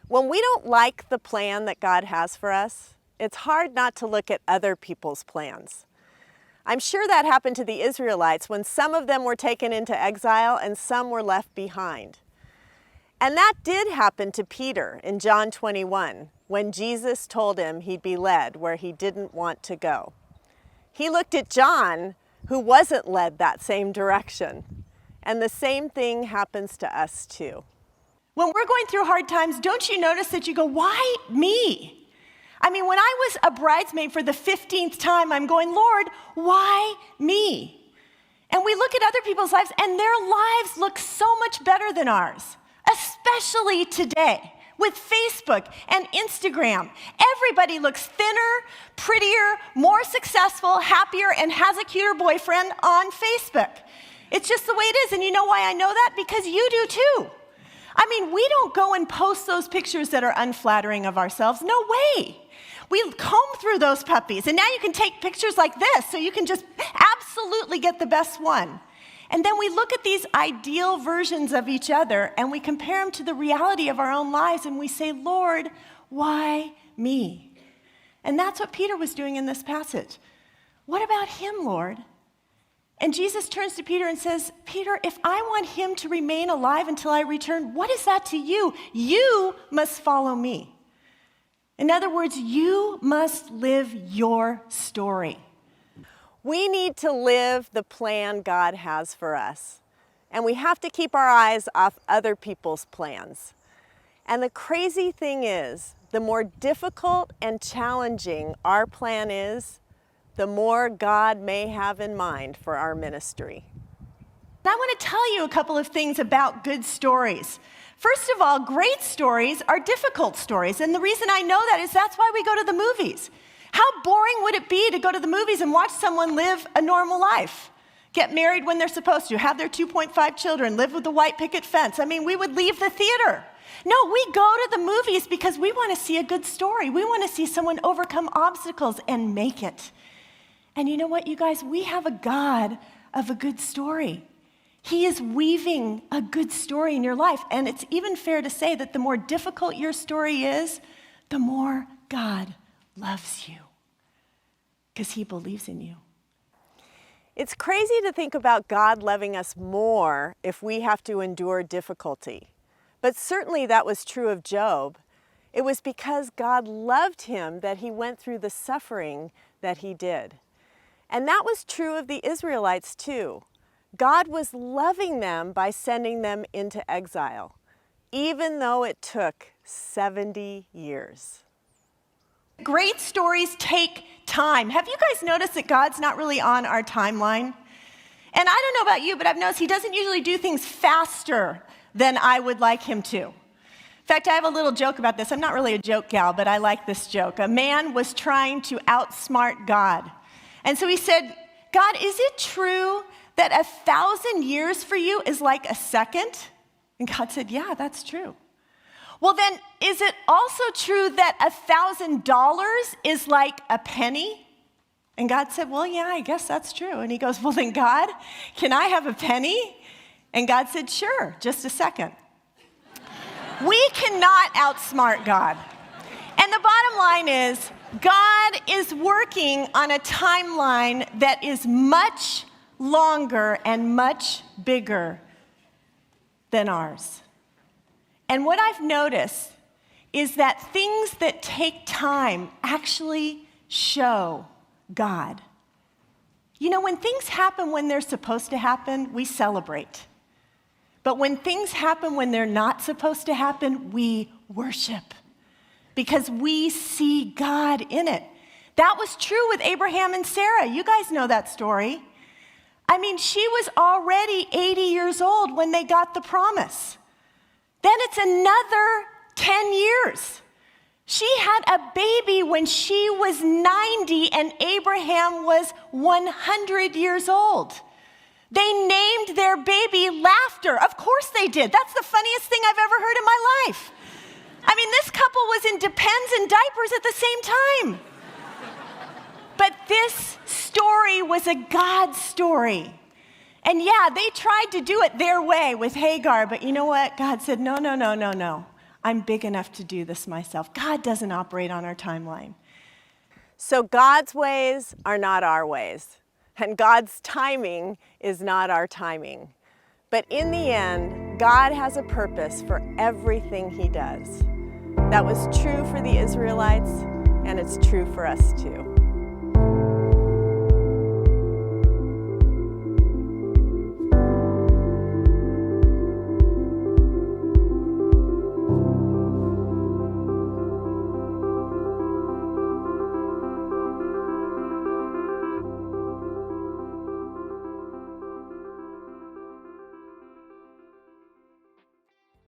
When we don't like the plan that God has for us, it's hard not to look at other people's plans. I'm sure that happened to the Israelites when some of them were taken into exile and some were left behind. And that did happen to Peter in John 21, when Jesus told him he'd be led where he didn't want to go. He looked at John, who wasn't led that same direction. And the same thing happens to us too. When we're going through hard times, don't you notice that you go, why me? I mean, when I was a bridesmaid for the 15th time, I'm going, Lord, why me? And we look at other people's lives, and their lives look so much better than ours, especially today with Facebook and Instagram. Everybody looks thinner, prettier, more successful, happier, and has a cuter boyfriend on Facebook. It's just the way it is. And you know why I know that? Because you do too. I mean, we don't go and post those pictures that are unflattering of ourselves. No way. We comb through those puppies. And now you can take pictures like this, so you can just absolutely get the best one. And then we look at these ideal versions of each other, and we compare them to the reality of our own lives, and we say, Lord, why me? And that's what Peter was doing in this passage. What about him, Lord? And Jesus turns to Peter and says, Peter, if I want him to remain alive until I return, what is that to you? You must follow me. In other words, you must live your story. We need to live the plan God has for us. And we have to keep our eyes off other people's plans. And the crazy thing is, the more difficult and challenging our plan is, the more God may have in mind for our ministry. I want to tell you a couple of things about good stories. First of all, great stories are difficult stories. And the reason I know that is that's why we go to the movies. How boring would it be to go to the movies and watch someone live a normal life? Get married when they're supposed to, have their 2.5 children, live with the white picket fence. I mean, we would leave the theater. No, we go to the movies because we want to see a good story. We want to see someone overcome obstacles and make it. And you know what, you guys? We have a God of a good story. He is weaving a good story in your life. And it's even fair to say that the more difficult your story is, the more God loves you because he believes in you. It's crazy to think about God loving us more if we have to endure difficulty. But certainly that was true of Job. It was because God loved him that he went through the suffering that he did. And that was true of the Israelites too. God was loving them by sending them into exile, even though it took 70 years. Great stories take time. Have you guys noticed that God's not really on our timeline? And I don't know about you, but I've noticed he doesn't usually do things faster than I would like him to. In fact, I have a little joke about this. I'm not really a joke gal, but I like this joke. A man was trying to outsmart God. And so he said, God, is it true that 1,000 years for you is like a second? And God said, yeah, that's true. Well, then, is it also true that $1,000 is like a penny? And God said, well, yeah, I guess that's true. And he goes, well, then, God, can I have a penny? And God said, sure, just a second. We cannot outsmart God. And the bottom line is, God is working on a timeline that is much longer and much bigger than ours. And what I've noticed is that things that take time actually show God. You know, when things happen when they're supposed to happen, we celebrate. But when things happen when they're not supposed to happen, we worship. Because we see God in it. That was true with Abraham and Sarah. You guys know that story. I mean, she was already 80 years old when they got the promise. Then it's another 10 years. She had a baby when she was 90 and Abraham was 100 years old. They named their baby Laughter. Of course they did. That's the funniest thing I've ever heard in my life. I mean, this couple was in Depends and diapers at the same time. But this story was a God story. And yeah, they tried to do it their way with Hagar, but you know what? God said, no. I'm big enough to do this myself. God doesn't operate on our timeline. So God's ways are not our ways, and God's timing is not our timing. But in the end, God has a purpose for everything He does. That was true for the Israelites, and it's true for us too.